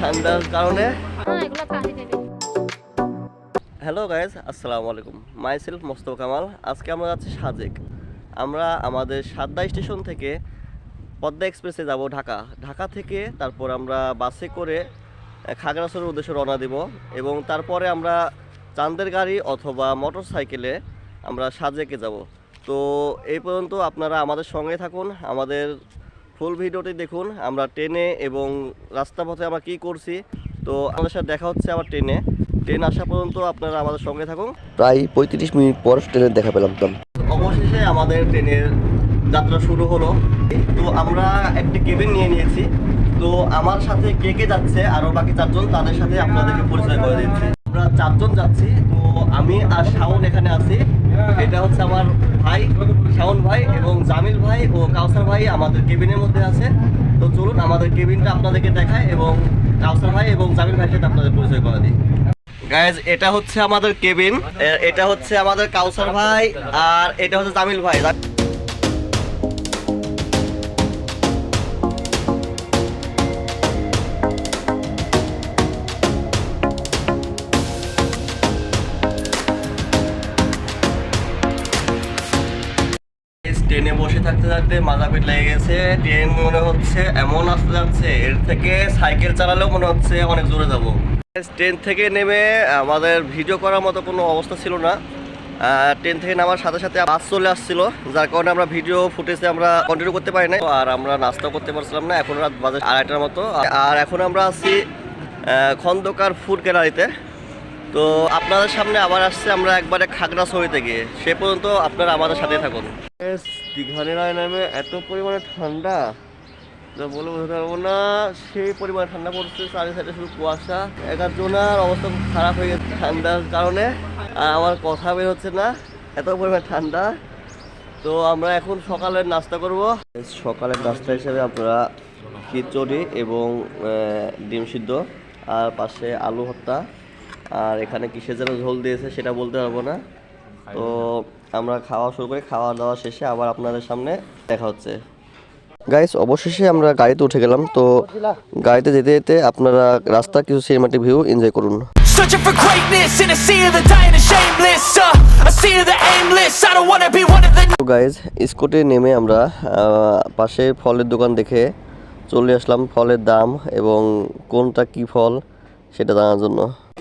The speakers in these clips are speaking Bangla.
ঠান্ডার কারণে। হ্যালো গাইজ, আসসালামু আলাইকুম। My self Mostafa Kamal. আজকে আমরা যাচ্ছি সাজেক। আমরা আমাদের সাতদা স্টেশন থেকে পদ্মা এক্সপ্রেসে যাব ঢাকা। ঢাকা থেকে তারপর আমরা বাসে করে খাগড়াছড়ির উদ্দেশ্যে রওনা দিব এবং তারপরে আমরা চাঁদের গাড়ি অথবা মোটর সাইকেলে আমরা সাজেকে যাব। তো এই পর্যন্ত আপনারা আমাদের সঙ্গে থাকুন, আমাদের ফুল ভিডিওটি দেখুন। আমরা ট্রেনে এবং রাস্তাপথে আমরা কী করছি, তো আমাদের সাথে দেখা হচ্ছে আবার ট্রেন আসা পর্যন্ত আপনারা আমাদের সঙ্গে থাকুন। প্রায় 35 মিনিট পর ট্রেনের দেখা পেলাম। অবশেষে আমাদের ট্রেনের যাত্রা শুরু হলো। তো আমরা একটি কেবিন নিয়ে নিয়েছি। তো আমার সাথে কে কে যাচ্ছে, আরও বাকি চারজন, তাদের সাথে আপনাদেরকে পরিচয় করে দিচ্ছি। আমরা চারজন যাচ্ছি। তো আমি আর শাওন এখানে আছি। এটা হচ্ছে আমার ভাই শাওন ভাই এবং জামিল ভাই ও কাউসার ভাই আমাদের কেবিনের মধ্যে আছে। তো চলুন আমাদের কেবিনটা আপনাদেরকে দেখায় এবং কাউসার ভাই এবং জামিল ভাইয়ের সাথে আপনাদের পরিচয় করে দিই। গাইজ, এটা হচ্ছে আমাদের কেবিন, এটা হচ্ছে আমাদের কাউসার ভাই, আর এটা হচ্ছে জামিল ভাই। ট্রেনে বসে থাকতে থাকতে মাথা পিঠ লেগে গেছে। ট্রেন মনে হচ্ছে এমন আসতে যাচ্ছে, এর থেকে সাইকেল চালালেও মনে হচ্ছে অনেক জোরে যাব। ট্রেন থেকে নেমে আমাদের ভিডিও করার মতো কোনো অবস্থা ছিল না। ট্রেন থেকে নামার সাথে সাথে বাস চলে আসছিল, যার কারণে আমরা ভিডিও ফুটেজে আমরা কন্টিনিউ করতে পারি না। আর আমরা নাস্তাও করতে পারছিলাম না। এখন রাত বাজে 2:30টার মতো। আর এখন আমরা আছি খন্দকার ফুড গ্যালারিতে। তো আপনাদের সামনে আবার আসছে আমরা একবারে খাগড়াছড়িতে গিয়ে। সে পর্যন্ত আপনারা আমাদের সাথে থাকুন। দীঘানের নামে এত পরিমাণে ঠান্ডা যা বলে বোঝাতে পারবো না। সেই পরিমাণে ঠান্ডা পড়ছে, চারি সাইডে শুধু কুয়াশা। একজনের অবস্থা খুব খারাপ হয়ে গেছে ঠান্ডার কারণে, আর আমার কথা বের হচ্ছে না, এত পরিমাণে ঠান্ডা। তো আমরা এখন সকালের নাস্তা করব। সকালের নাস্তা হিসেবে আপনারা খিচুড়ি এবং ডিম সিদ্ধ, আর পাশে আলু ভর্তা, আর এখানে কিসের যেন ঝোল দিয়েছে সেটা বলতে পারবো না। তো আমরা খাওয়া শুরু করি, খাওয়া দাওয়া শেষে আবার আপনাদের সামনে দেখা হচ্ছে। গাইস, অবশেষে আমরা গাড়িতে উঠে গেলাম। তো গাড়িতে যেতে যেতে আপনারা রাস্তার কিছু সিনেমাটিক ভিউ এনজয় করুন। তো গাইস, স্কুটি নেমে আমরা পাশে ফলের দোকান দেখে চলে আসলাম ফলের দাম এবং কোনটা কি ফল সেটা জানার জন্য।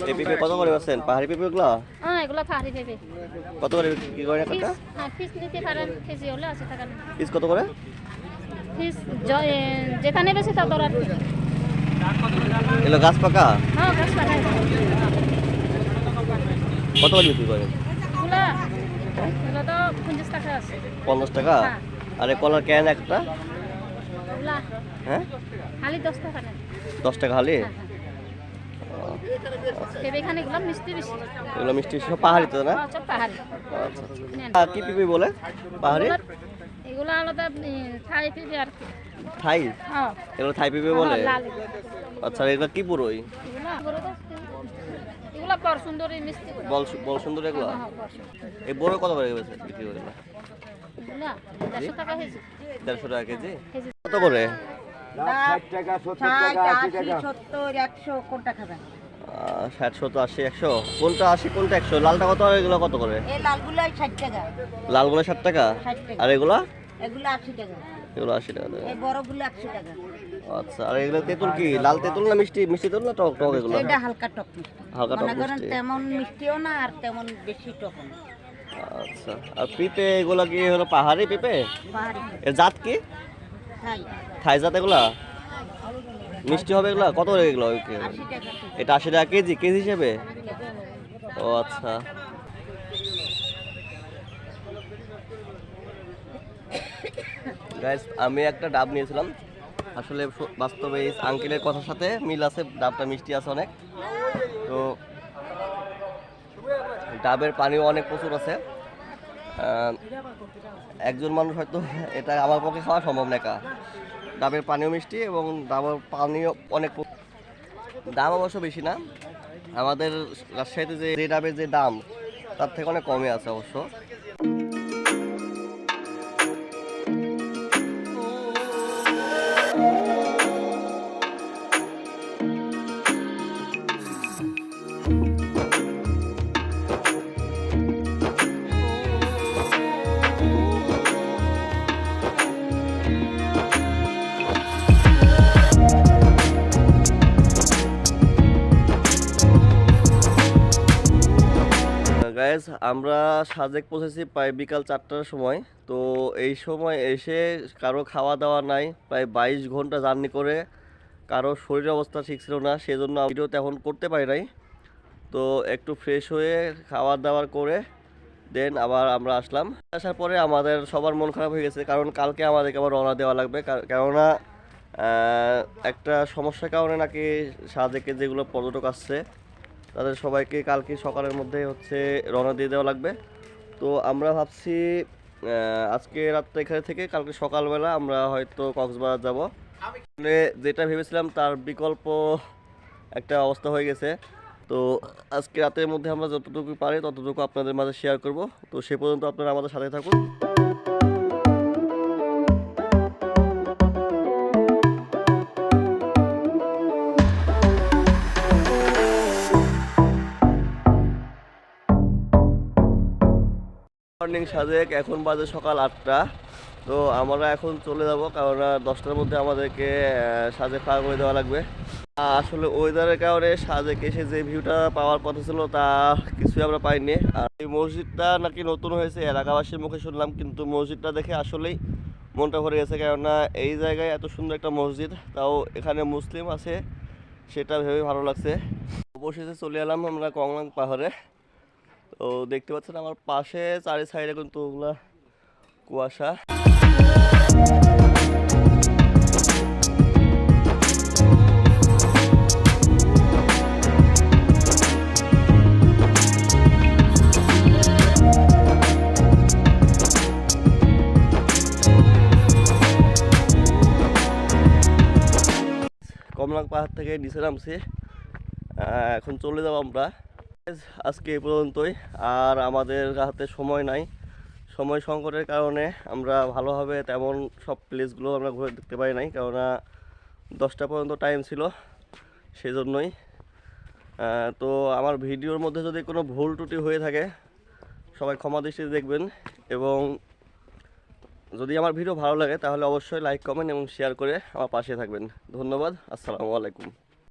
এই পেঁপে কত করে আছেন? পাহাড়ি পেঁপে গুলো? হ্যাঁ, এগুলো পাহাড়ি পেঁপে। কত করে কি করে কাটা? হ্যাঁ, পিস নিতে পারেন, কেজি হলে 80 টাকা। পিস কত করে? পিস যেখানে বেশি তা দর। এগুলো গাছ পাকা? হ্যাঁ, গাছ পাকা। কত করে বিক্রি করেন? এগুলো তো 50 টাকা আছে। 50 টাকা? আর এই কলার ক্যান একটা? এগুলো হ্যাঁ, খালি 10 টাকা নেন। 10 টাকা খালি? পেঁপে এখানে এগুলো মিষ্টি বেশি। এগুলো মিষ্টি সব পাহাড়ি তো না? হ্যাঁ, সব পাহাড়ি। আচ্ছা। কি পেঁপে বলে পাহাড়ি? এগুলো আলাদা থাই পেঁপে আর কি। থাই? হ্যাঁ, এগুলো থাই পেঁপে বলে? লাল। আচ্ছা, এগুলো কি বড়ই? এগুলো বড় সুন্দরী মিষ্টি। বল সুন্দর এগুলো? হ্যাঁ, বড় সুন্দর। এই বড় কত করে বিক্রি করে? এগুলো 150 টাকা কেজি। 150 টাকা কেজি? কত করে? 60 টাকা, 70 টাকা, 80 টাকা, 70, 100 কোনটা খাবেন? 60, 70, 80, 100। কোনটা 80 কোনটা 100? লালটা কত আর এগুলো কত করে? এই লালগুলো 60 টাকা। লালগুলো 60 টাকা? 60 টাকা। আর এগুলো? এগুলো 80 টাকা। এগুলো 80 টাকা। এই বড়গুলো 100 টাকা। আচ্ছা। আর এগুলো তেঁতুল কি? লাল তেঁতুল না মিষ্টি তেঁতুল না টক টক এগুলো? এটা হালকা টক মিষ্টি। হালকা টক মনে করেন মিষ্টি। তেমন মিষ্টিও না আর তেমন বেশি টকও না। আচ্ছা। আর পেঁপে এগুলো কি হলো পাহাড়ি পেঁপে? পাহাড়ি। এর জাত কি? খাই। থাই জাত এগুলা? মিষ্টি হবে এগুলা? কত করে এগুলো? 80 টাকা। এটা 80 টাকা কেজি? কেজি হিসেবে? ও আচ্ছা। গাইস, আমি একটা ডাব নিয়েছিলাম। আসলে বাস্তবে এই আঙ্কেলের কথার সাথে মিল আছে, ডাবটা মিষ্টি আছে অনেক। তো ডাবের পানিও অনেক প্রচুর আছে। একজন মানুষ হয়তো এটা আমার পক্ষে খাওয়া সম্ভব না একা। ডাবের পানিও মিষ্টি এবং ডাবের পানিও অনেক দাম অবশ্য বেশি না। আমাদের রাজশাহীতে যে ডাবের যে দাম তার থেকে অনেক কমে আছে অবশ্য। গাইজ আমরা সাজেক পৌঁছেছি প্রায় বিকাল 4টার সময়। তো এই সময় এসে কারো খাওয়া দাওয়া নাই, প্রায় 22 ঘন্টা জার্নি করে কারো শরীরের অবস্থা ঠিক ছিল না, সেজন্য ভিডিও তেমন করতে পারি নাই। তো একটু ফ্রেশ হয়ে খাওয়া দাওয়া করে দেন আবার আমরা আসলাম। আসার পরে আমাদের সবার মন খারাপ হয়ে গেছে, কারণ কালকে আমাদেরকে আবার রওনা দেওয়া লাগবে। কেননা একটা সমস্যার কারণে নাকি সাজেকে যেগুলো পর্যটক আসছে তাদের সবাইকে কালকে সকালের মধ্যে হচ্ছে রওনা দিয়ে দেওয়া লাগবে। তো আমরা ভাবছি আজকে রাতটা এখানে থেকে কালকে সকালবেলা আমরা হয়তো কক্সবাজার যাব। যেটা ভেবেছিলাম তার বিকল্প একটা অবস্থা হয়ে গেছে। তো আজকে রাতের মধ্যে আমরা যতটুকু পারি ততটুকু আপনাদের মাঝে শেয়ার করব। তো সে পর্যন্ত আপনারা আমাদের সাথে থাকুন। মর্নিং সাজেক, এখন বাজে সকাল 8টা। তো আমরা এখন চলে যাব, কারণ 10টার মধ্যে আমাদেরকে সাজেক পার করে দেওয়া লাগবে। আসলে ওয়েদারের কারণে সাজেক এসে যে ভিউটা পাওয়ার কথা ছিল তা কিছুই আমরা পাইনি। আর এই মসজিদটা নাকি নতুন হয়েছে এলাকাবাসীর মুখে শুনলাম, কিন্তু মসজিদটা দেখে আসলেই মনটা ভরে গেছে। কেননা এই জায়গায় এত সুন্দর একটা মসজিদ, তাও এখানে মুসলিম আছে, সেটা ভেবে ভালো লাগছে। অবশেষে চলে এলাম আমরা কংলাং পাহাড়ে। তো দেখতে পাচ্ছেন আমার পাশে চারি সাইডে কিন্তু ওগুলা কুয়াশা। কমলাং পাহাড় থেকে নিচে নামছি, এখন চলে যাব আমরা। আজকে এই পর্যন্তই, আর আমাদের হাতে সময় নাই। সময় সংকটের কারণে আমরা ভালোভাবে তেমন সব প্লেসগুলো আমরা ঘুরে দেখতে পারি নাই, কেননা 10টা পর্যন্ত টাইম ছিল, সেজন্যই। তো আমার ভিডিওর মধ্যে যদি কোনো ভুল ত্রুটি হয়ে থাকে সবাই ক্ষমা দৃষ্টিতে দেখবেন, এবং যদি আমার ভিডিও ভালো লাগে তাহলে অবশ্যই লাইক, কমেন্ট এবং শেয়ার করে আমার পাশে থাকবেন। ধন্যবাদ। আসসালামু আলাইকুম।